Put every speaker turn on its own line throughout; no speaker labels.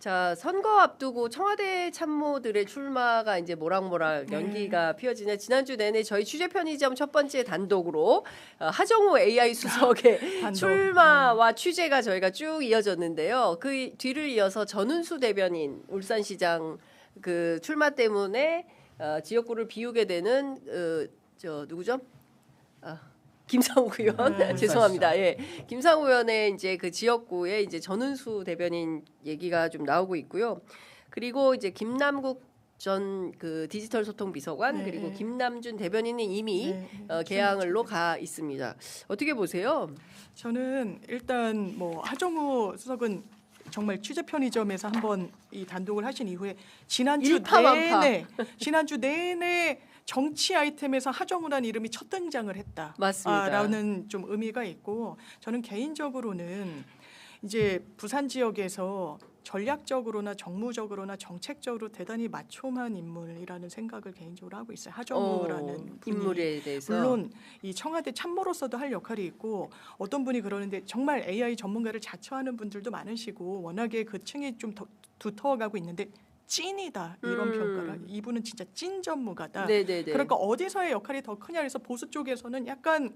자, 선거 앞두고 청와대 참모들의 출마가 이제 모락모락 연기가 피어지네. 지난주 내내 저희 취재 편의점 첫 번째 단독으로 하정우 AI 수석의 출마와 취재가 저희가 쭉 이어졌는데요. 그 뒤를 이어서 전은수 대변인 울산시장 그 출마 때문에 지역구를 비우게 되는 저 누구죠? 김상우 의원 죄송합니다. 예, 김상우 의원의 이제 그 지역구에 이제 전은수 대변인 얘기가 좀 나오고 있고요. 그리고 이제 김남국 전 그 디지털 소통 비서관 그리고 김남준 대변인은 이미 개항을로 가 있습니다. 어떻게 보세요?
저는 일단 뭐 하정우 수석은 정말 취재 편의점에서 한번 이 단독을 하신 이후에 지난주 내내 정치 아이템에서 하정우라는 이름이 첫 등장을 했다.
맞습니다.
라는 좀 의미가 있고 저는 개인적으로는 이제 부산 지역에서 전략적으로나 정무적으로나 정책적으로 대단히 마초한 인물이라는 생각을 개인적으로 하고 있어요. 하정우라는
인물에 대해서
물론 이 청와대 참모로서도 할 역할이 있고 어떤 분이 그러는데 정말 AI 전문가를 자처하는 분들도 많으시고 워낙에 그 층이 좀 두터워가고 있는데 찐이다 이런 평가를 이분은 진짜 찐 전문가다.
네네네.
그러니까 어디서의 역할이 더 크냐 해서 보수 쪽에서는 약간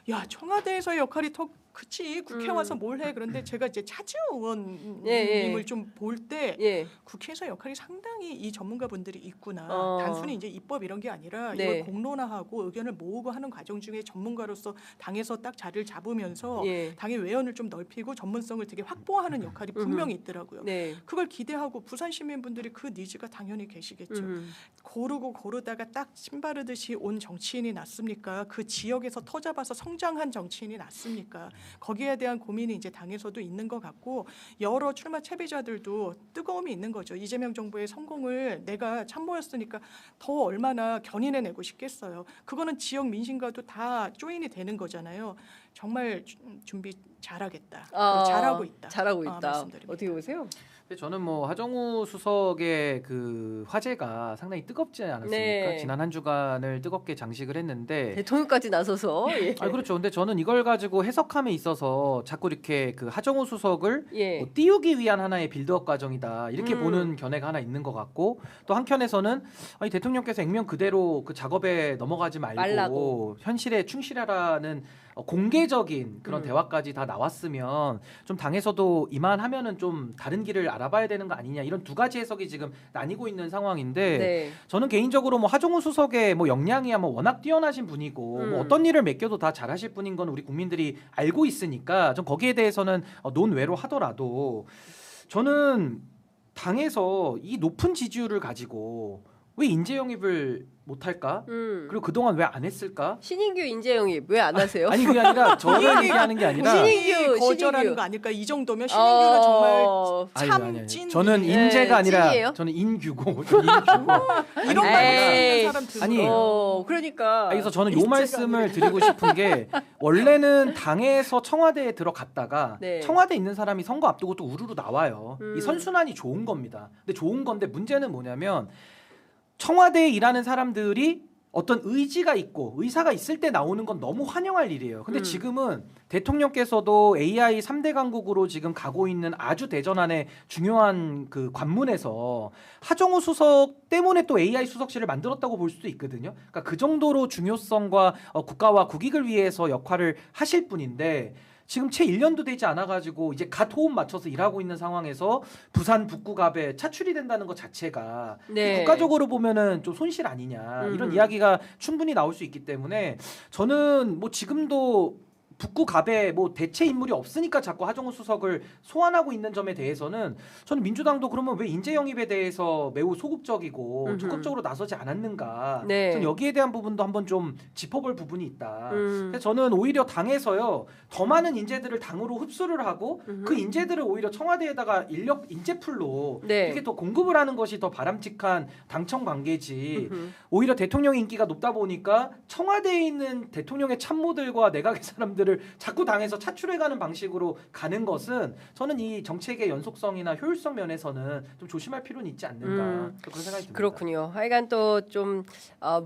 야 청와대에서의 역할이 더 그치 국회 와서 뭘 해. 그런데 제가 이제 차지우 의원님을 좀 볼 때 국회에서 역할이 상당히 이 전문가분들이 있구나. 단순히 이제 입법 이런 게 아니라 이걸 공론화하고 의견을 모으고 하는 과정 중에 전문가로서 당에서 딱 자리를 잡으면서 당의 외연을 좀 넓히고 전문성을 되게 확보하는 역할이 분명히 있더라고요. 그걸 기대하고 부산 시민분들이 그 니즈가 당연히 계시겠죠. 고르다가 딱 신바르듯이 온 정치인이 났습니까? 그 지역에서 터잡아서 성장한 정치인이 났습니까? 거기에 대한 고민이 이제 당에서도 있는 것 같고 여러 출마 채비자들도 뜨거움이 있는 거죠. 이재명 정부의 성공을 내가 참모였으니까 더 얼마나 견인해내고 싶겠어요. 그거는 지역 민심과도 다 조인이 되는 거잖아요. 정말 준비 잘하겠다. 잘하고 있다.
잘하고 있다.
말씀드립니다.
어떻게 보세요?
저는 뭐 하정우 수석의 그 화제가 상당히 뜨겁지 않았습니까? 지난 한 주간을 뜨겁게 장식을 했는데
대통령까지 나서서
그렇죠. 근데 저는 이걸 가지고 해석함에 있어서 자꾸 이렇게 그 하정우 수석을 뭐 띄우기 위한 하나의 빌드업 과정이다 이렇게 보는 견해가 하나 있는 것 같고 또 한켠에서는 아니 대통령께서 액면 그대로 그 작업에 넘어가지 말고 현실에 충실하라는 공개적인 그런 대화까지 다 나왔으면 좀 당에서도 이만하면은 좀 다른 길을 알아봐야 되는 거 아니냐 이런 두 가지 해석이 지금 나뉘고 있는 상황인데 저는 개인적으로 뭐 하정우 수석의 뭐 역량이야 뭐 워낙 뛰어나신 분이고 뭐 어떤 일을 맡겨도 다 잘하실 분인 건 우리 국민들이 알고 있으니까 좀 거기에 대해서는 논외로 하더라도 저는 당에서 이 높은 지지율을 가지고 왜 인재 영입을 못할까? 그리고 그동안 왜 안 했을까?
신인규 인재 영입 왜 안 하세요?
아니 그게 아니라 저를 얘기하는 게 아니라
신인규 거절하는 거 아닐까? 이 정도면 신인규는 정말 참 찐.
저는 인재가 아니라
찐이에요?
저는 인규고
이런 말 사람
아니 그러니까
그래서 저는 요 말씀을 드리고 싶은 게 원래는 당에서 청와대에 들어갔다가 청와대에 있는 사람이 선거 앞두고 또 우르르 나와요. 이 선순환이 좋은 겁니다. 근데 좋은 건데 문제는 뭐냐면 청와대에 일하는 사람들이 어떤 의지가 있고 의사가 있을 때 나오는 건 너무 환영할 일이에요. 근데 지금은 대통령께서도 AI 3대 강국으로 지금 가고 있는 아주 대전환의 중요한 그 관문에서 하정우 수석 때문에 또 AI 수석실을 만들었다고 볼 수도 있거든요. 그러니까 그 정도로 중요성과 국가와 국익을 위해서 역할을 하실 분인데 지금 채 1년도 되지 않아가지고 이제 갓 호흡 맞춰서 일하고 있는 상황에서 부산 북구갑에 차출이 된다는 것 자체가 국가적으로 보면은 좀 손실 아니냐 이런 이야기가 충분히 나올 수 있기 때문에 저는 뭐 지금도 북구갑에 뭐 대체 인물이 없으니까 자꾸 하정우 수석을 소환하고 있는 점에 대해서는 저는 민주당도 그러면 왜 인재 영입에 대해서 매우 소극적이고 적극적으로 나서지 않았는가 저는 여기에 대한 부분도 한번 좀 짚어볼 부분이 있다. 그래서 저는 오히려 당에서요 더 많은 인재들을 당으로 흡수를 하고 그 인재들을 오히려 청와대에다가 인재풀로 이렇게 더 공급을 하는 것이 더 바람직한 당청 관계지 오히려 대통령 인기가 높다 보니까 청와대에 있는 대통령의 참모들과 내각의 사람들 분들을 자꾸 당에서 차출해가는 방식으로 가는 것은 저는 이 정책의 연속성이나 효율성 면에서는 좀 조심할 필요는 있지 않는가 그런 생각이 듭니다.
그렇군요. 하여간 또 좀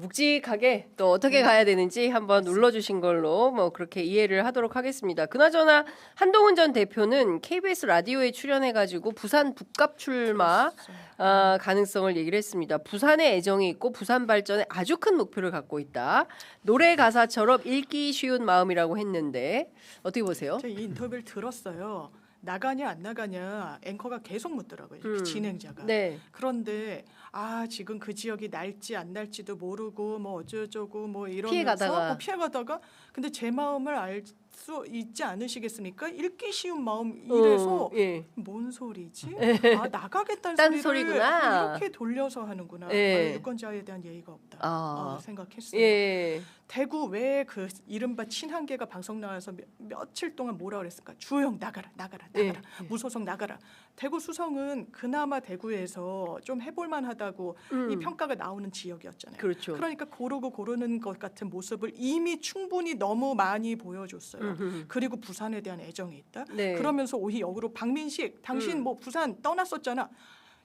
묵직하게 또 어떻게 가야 되는지 한번 눌러주신 걸로 뭐 그렇게 이해를 하도록 하겠습니다. 그나저나 한동훈 전 대표는 KBS 라디오에 출연해가지고 부산 북갑 출마 가능성을 얘기를 했습니다. 부산에 애정이 있고 부산 발전에 아주 큰 목표를 갖고 있다. 노래 가사처럼 읽기 쉬운 마음이라고 했는데 어떻게 보세요?
제가 이 인터뷰를 들었어요. 나가냐 안 나가냐 앵커가 계속 묻더라고요. 진행자가.
네.
그런데 지금 그 지역이 날지 안 날지도 모르고 뭐 어쩌고 뭐 이러면서 피해가다가 근데 제 마음을 알 수 있지 않으시겠습니까? 읽기 쉬운 마음 이래서 뭔 소리지? 나가겠다는 소리구나. 이렇게 돌려서 하는구나. 유권자에 대한 예의가 없다 생각했어요. 대구 왜 그 이른바 친한계가 방송 나와서 며칠 동안 뭐라 그랬을까? 주호영 나가라. 무소속 나가라. 대구 수성은 그나마 대구에서 좀 해볼만하다고 이 평가가 나오는 지역이었잖아요.
그렇죠.
그러니까 고르는 것 같은 모습을 이미 충분히 너무 많이 보여줬어요. 그리고 부산에 대한 애정이 있다. 그러면서 오히려 역으로 박민식 당신 뭐 부산 떠났었잖아.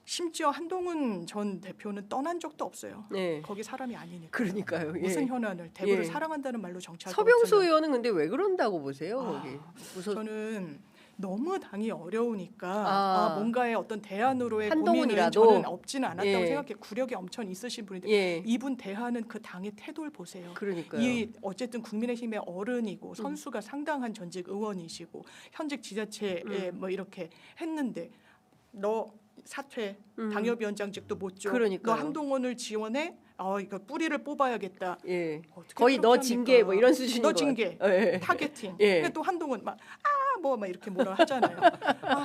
심지어 한동훈 전 대표는 떠난 적도 없어요. 거기 사람이 아니니까.
그러니까요.
무슨 현안을 대구를 사랑한다는 말로 정치하고
서병수 의원은 근데 왜 그런다고 보세요? 거기.
저는 너무 당이 어려우니까 뭔가의 어떤 대안으로의 고민은
한동훈이라도?
저는 없지는 않았다고 생각해. 구력이 엄청 있으신 분인데 이분 대안은 그 당의 태도를 보세요.
그러니까요.
이 어쨌든 국민의힘의 어른이고 선수가 상당한 전직 의원이시고 현직 지자체에 뭐 이렇게 했는데 너 사퇴 당협위원장직도 못 줘. 너 한동훈을 지원해. 이거 뿌리를 뽑아야겠다.
거의 너 징계 뭐 이런 수준인
너 징계, 타겟팅. 근데 또 한동훈 막 이렇게 뭐라 하잖아요.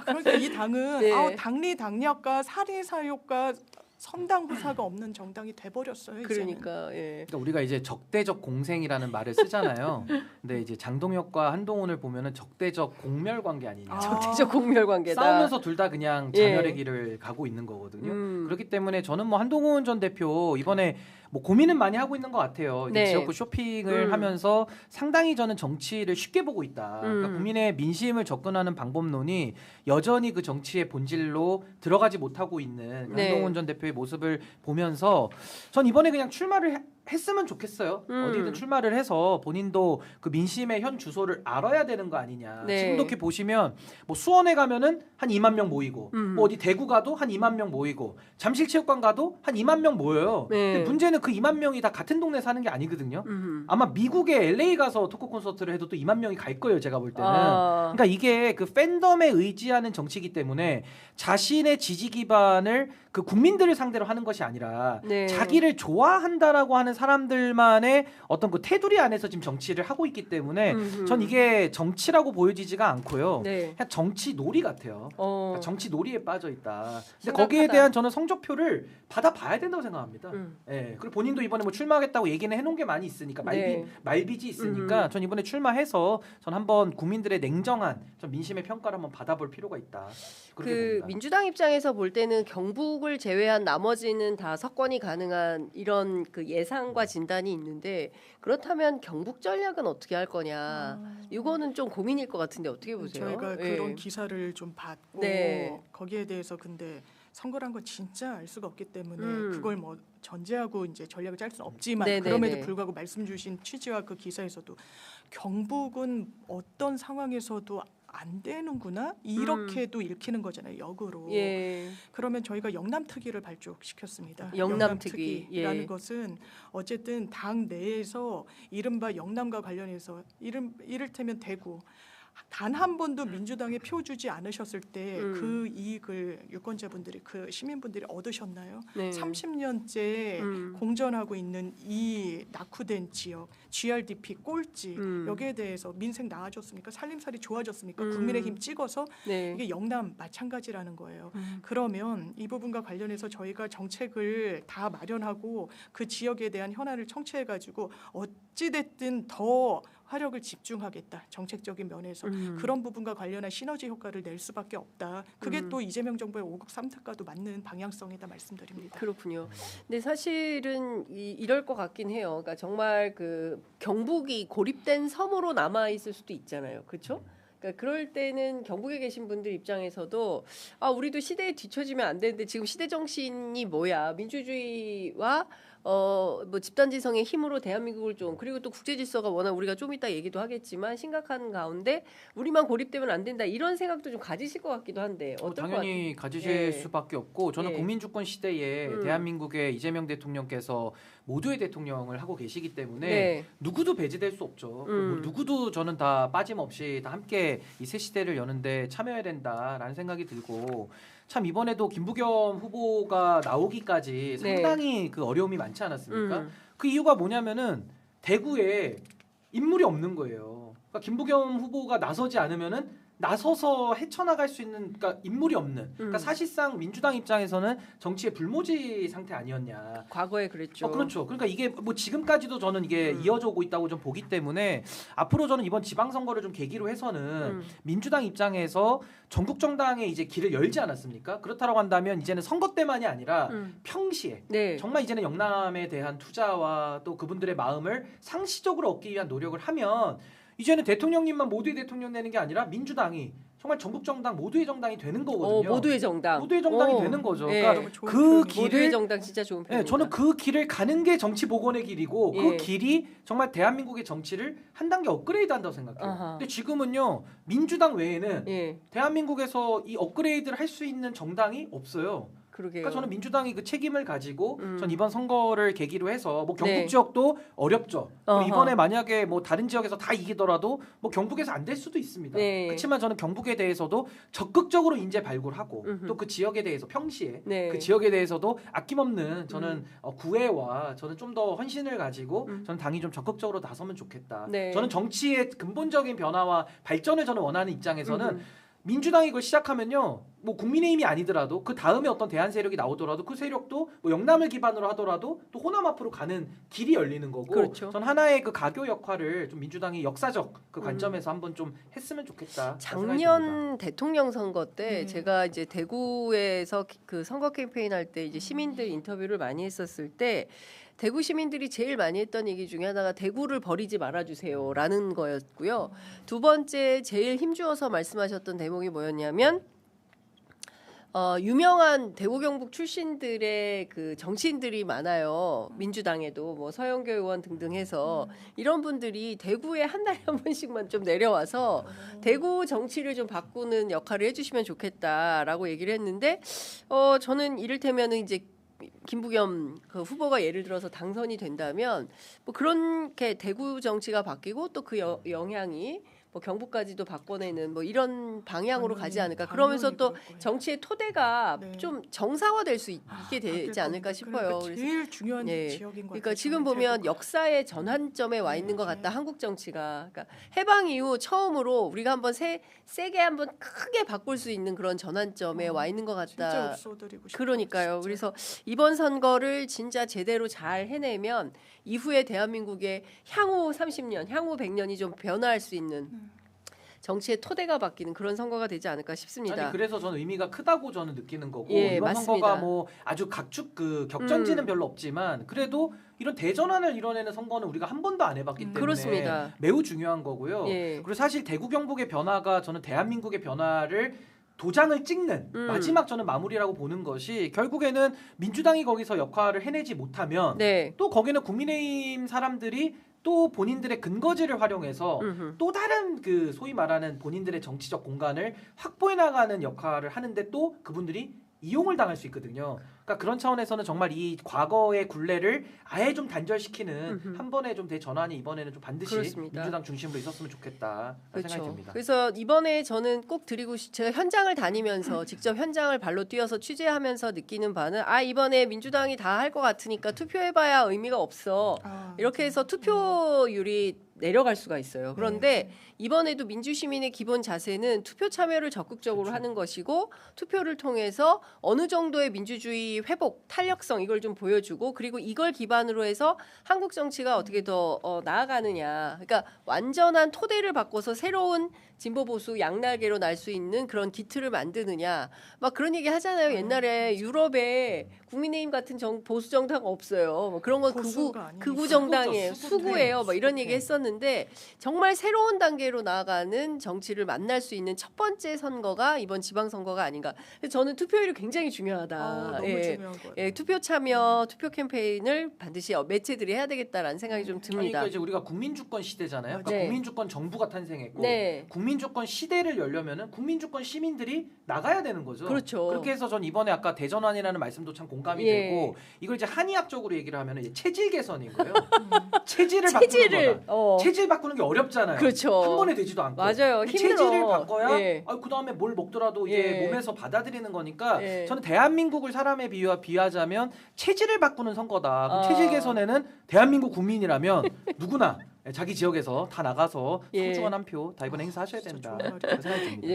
그러니까 이 당은 당리당략과 사리사욕과 선당 후사가 없는 정당이 돼버렸어요.
그러니까
우리가 이제 적대적 공생이라는 말을 쓰잖아요. 근데 이제 장동혁과 한동훈을 보면은 적대적 공멸 관계 아니냐.
적대적 공멸 관계다.
싸우면서 둘 다 그냥 자멸의 길을 가고 있는 거거든요. 그렇기 때문에 저는 뭐 한동훈 전 대표 이번에 뭐 고민은 많이 하고 있는 것 같아요. 지역구 쇼핑을 하면서 상당히 저는 정치를 쉽게 보고 있다. 그러니까 국민의 민심을 접근하는 방법론이 여전히 그 정치의 본질로 들어가지 못하고 있는 한동훈 전 대표의 모습을 보면서 전 이번에 그냥 출마를 했으면 좋겠어요. 어디든 출마를 해서 본인도 그 민심의 현 주소를 알아야 되는 거 아니냐. 지금도 이렇게 보시면 뭐 수원에 가면은 한 2만 명 모이고 뭐 어디 대구 가도 한 2만 명 모이고 잠실체육관 가도 한 2만 명 모여요. 근데 문제는 그 2만 명이 다 같은 동네 사는 게 아니거든요. 아마 미국의 LA 가서 토크 콘서트를 해도 또 2만 명이 갈 거예요. 제가 볼 때는. 그러니까 이게 그 팬덤에 의지하는 정치이기 때문에 자신의 지지 기반을 그 국민들을 상대로 하는 것이 아니라 자기를 좋아한다라고 하는 사람들만의 어떤 그 테두리 안에서 지금 정치를 하고 있기 때문에 전 이게 정치라고 보여지지가 않고요. 그냥 정치 놀이 같아요. 그러니까 정치 놀이에 빠져 있다. 근데 거기에 대한 저는 성적표를 받아봐야 된다고 생각합니다. 그리고 본인도 이번에 뭐 출마하겠다고 얘기는 해놓은 게 많이 있으니까 말빚이 있으니까 전 이번에 출마해서 전 한번 국민들의 냉정한 전 민심의 평가를 한번 받아볼 필요가 있다.
그 민주당 입장에서 볼 때는 경북을 제외한 나머지는 다 석권이 가능한 이런 그 예상과 진단이 있는데 그렇다면 경북 전략은 어떻게 할 거냐 이거는 좀 고민일 것 같은데 어떻게 보세요?
저희가 그런 기사를 좀 봤고 거기에 대해서 근데 선거란 건 진짜 알 수가 없기 때문에 그걸 뭐 전제하고 이제 전략을 짤 수는 없지만 그럼에도 불구하고 말씀 주신 취지와 그 기사에서도 경북은 어떤 상황에서도 안 되는구나 이렇게도 읽히는 거잖아요. 역으로. 그러면 저희가 영남특위를 발족시켰습니다. 영남특위라는 것은 어쨌든 당 내에서 이른바 영남과 관련해서 이를테면 대구 단 한 번도 민주당에 표 주지 않으셨을 때 그 이익을 유권자분들이 그 시민분들이 얻으셨나요? 30년째 공전하고 있는 이 낙후된 지역 GRDP 꼴찌 여기에 대해서 민생 나아졌습니까? 살림살이 좋아졌습니까? 국민의힘 찍어서 이게 영남 마찬가지라는 거예요. 그러면 이 부분과 관련해서 저희가 정책을 다 마련하고 그 지역에 대한 현안을 청취해가지고 어찌됐든 더 화력을 집중하겠다. 정책적인 면에서 그런 부분과 관련한 시너지 효과를 낼 수밖에 없다. 그게 또 이재명 정부의 5국 3특과도 맞는 방향성이다 말씀드립니다.
그렇군요. 근데 사실은 이럴 것 같긴 해요. 그러니까 정말 그 경북이 고립된 섬으로 남아 있을 수도 있잖아요. 그렇죠? 그러니까 그럴 때는 경북에 계신 분들 입장에서도 우리도 시대에 뒤처지면 안 되는데 지금 시대 정신이 뭐야? 민주주의와 뭐 집단지성의 힘으로 대한민국을 좀 그리고 또 국제 질서가 워낙 우리가 좀 이따 얘기도 하겠지만 심각한 가운데 우리만 고립되면 안 된다 이런 생각도 좀 가지실 것 같기도 한데 어떨 것
당연히 가지실 수밖에 없고 저는 국민주권 시대에 대한민국의 이재명 대통령께서 모두의 대통령을 하고 계시기 때문에 누구도 배제될 수 없죠. 누구도 저는 다 빠짐없이 다 함께 이 새 시대를 여는데 참여해야 된다라는 생각이 들고 참 이번에도 김부겸 후보가 나오기까지 상당히 그 어려움이 많지 않았습니까? 그 이유가 뭐냐면은 대구에 인물이 없는 거예요. 그러니까 김부겸 후보가 나서지 않으면은 나서서 헤쳐나갈 수 있는 그러니까 인물이 없는 그러니까 사실상 민주당 입장에서는 정치의 불모지 상태 아니었냐.
과거에 그랬죠.
그렇죠. 그러니까 이게 뭐 지금까지도 저는 이게 이어져 오고 있다고 좀 보기 때문에 앞으로 저는 이번 지방선거를 좀 계기로 해서는 민주당 입장에서 전국 정당에 이제 길을 열지 않았습니까? 그렇다고 한다면 이제는 선거 때만이 아니라 평시에 정말 이제는 영남에 대한 투자와 또 그분들의 마음을 상시적으로 얻기 위한 노력을 하면 이제는 대통령님만 모두의 대통령 되는 게 아니라 민주당이 정말 전국 정당 모두의 정당이 되는 거거든요.
모두의 정당.
모두의 정당이 되는 거죠. 그러니까 그 길을
모두의 정당 진짜 좋은 표현입니다.
저는 그 길을 가는 게 정치 복원의 길이고 그 길이 정말 대한민국의 정치를 한 단계 업그레이드한다고 생각해요. 근데 지금은요 민주당 외에는 대한민국에서 이 업그레이드를 할 수 있는 정당이 없어요. 그러니까 저는 민주당이 그 책임을 가지고 전 이번 선거를 계기로 해서 뭐 경북 지역도 어렵죠. 이번에 만약에 뭐 다른 지역에서 다 이기더라도 뭐 경북에서 안 될 수도 있습니다. 그렇지만 저는 경북에 대해서도 적극적으로 인재 발굴하고 또 그 지역에 대해서 평시에 그 지역에 대해서도 아낌없는 저는 구애와 저는 좀 더 헌신을 가지고 저는 당이 좀 적극적으로 나서면 좋겠다. 저는 정치의 근본적인 변화와 발전을 저는 원하는 입장에서는 민주당이 이걸 시작하면요, 뭐 국민의힘이 아니더라도 그 다음에 어떤 대안 세력이 나오더라도 그 세력도 뭐 영남을 기반으로 하더라도 또 호남 앞으로 가는 길이 열리는 거고,
그렇죠.
전 하나의 그 가교 역할을 좀 민주당이 역사적 그 관점에서 한번 좀 했으면 좋겠다.
작년 대통령 선거 때 제가 이제 대구에서 그 선거 캠페인 할 때 이제 시민들 인터뷰를 많이 했었을 때. 대구 시민들이 제일 많이 했던 얘기 중에 하나가 대구를 버리지 말아주세요라는 거였고요. 두 번째 제일 힘주어서 말씀하셨던 대목이 뭐였냐면 유명한 대구 경북 출신들의 그 정치인들이 많아요. 민주당에도 뭐 서영교 의원 등등 해서 이런 분들이 대구에 한 달에 한 번씩만 좀 내려와서 대구 정치를 좀 바꾸는 역할을 해주시면 좋겠다라고 얘기를 했는데 저는 이를테면은 이제 김부겸 그 후보가 예를 들어서 당선이 된다면 뭐 그렇게 대구 정치가 바뀌고 또 그 영향이 뭐 경북까지도 바꿔내는 뭐 이런 방향으로 가지 않을까. 그러면서 또 정치의 토대가 좀 정상화될 수 있게 되지 않을까 싶어요.
그러니까 제일 중요한 지역인 것 같아요.
그러니까 지금 보면 역사의 전환점에 와 있는 것 같다. 한국 정치가. 그러니까 해방 이후 처음으로 우리가 한번 세게 한번 크게 바꿀 수 있는 그런 전환점에 와 있는 것 같다.
진짜 읍소드리고 싶어요.
그러니까요.
진짜.
그래서 이번 선거를 진짜 제대로 잘 해내면 이후에 대한민국의 향후 30년, 향후 100년이 좀 변화할 수 있는 정치의 토대가 바뀌는 그런 선거가 되지 않을까 싶습니다.
아니, 그래서 저는 의미가 크다고 저는 느끼는 거고
예,
이번
맞습니다.
선거가 뭐 아주 각축 그 격전지는 별로 없지만 그래도 이런 대전환을 이뤄내는 선거는 우리가 한 번도 안 해봤기 때문에
그렇습니다.
매우 중요한 거고요. 그리고 사실 대구 경북의 변화가 저는 대한민국의 변화를 도장을 찍는 마지막 저는 마무리라고 보는 것이 결국에는 민주당이 거기서 역할을 해내지 못하면 또 거기는 국민의힘 사람들이 또 본인들의 근거지를 활용해서 또 다른 그 소위 말하는 본인들의 정치적 공간을 확보해 나가는 역할을 하는데 또 그분들이 이용을 당할 수 있거든요. 그러니까 그런 차원에서는 정말 이 과거의 굴레를 아예 좀 단절시키는 한 번에 좀 대전환이 이번에는 좀 반드시
그렇습니다.
민주당 중심으로 있었으면 좋겠다 생각이 듭니다.
그래서 이번에 저는 꼭 제가 현장을 다니면서 직접 현장을 발로 뛰어서 취재하면서 느끼는 바는 이번에 민주당이 다 할 것 같으니까 투표해봐야 의미가 없어. 이렇게 해서 투표율이 내려갈 수가 있어요. 그런데 이번에도 민주시민의 기본 자세는 투표 참여를 적극적으로
그렇죠.
하는 것이고 투표를 통해서 어느 정도의 민주주의 회복, 탄력성 이걸 좀 보여주고 그리고 이걸 기반으로 해서 한국 정치가 어떻게 더 나아가느냐. 그러니까 완전한 토대를 바꿔서 새로운 진보 보수 양날개로 날 수 있는 그런 기틀을 만드느냐. 막 그런 얘기 하잖아요. 옛날에 유럽에 국민의힘 같은 보수 정당 없어요. 뭐 그런 건 극우 정당이에요. 수구예요. 뭐 이런 얘기 했었는데 정말 새로운 단계로 나아가는 정치를 만날 수 있는 첫 번째 선거가 이번 지방선거가 아닌가. 저는 투표율이 굉장히 중요하다.
너무 중요한 거예요.
예, 투표 참여, 투표 캠페인을 반드시 매체들이 해야 되겠다라는 생각이 좀 듭니다.
그러니까 이제 우리가 국민주권 시대잖아요. 그러니까 국민주권 정부가 탄생했고 국민주권 시대를 열려면은 국민주권 시민들이 나가야 되는 거죠.
그렇죠.
그렇게 해서 전 이번에 아까 대전환이라는 말씀도 참 공감이 되고 이걸 이제 한의학적으로 얘기를 하면은 이제 체질 개선인 거예요. 체질을 바꾸는 거다. 체질 바꾸는 게 어렵잖아요.
그렇죠.
한 번에 되지도 않고.
맞아요. 힘들어.
체질을 바꿔야 그 다음에 뭘 먹더라도 이게 몸에서 받아들이는 거니까 저는 대한민국을 사람에 비유하자면 체질을 바꾸는 선거다. 그럼 체질 개선에는 대한민국 국민이라면 누구나 자기 지역에서 다 나가서 소중한 한 표 다 이번 행사하셔야 된다. 생각이 듭니다.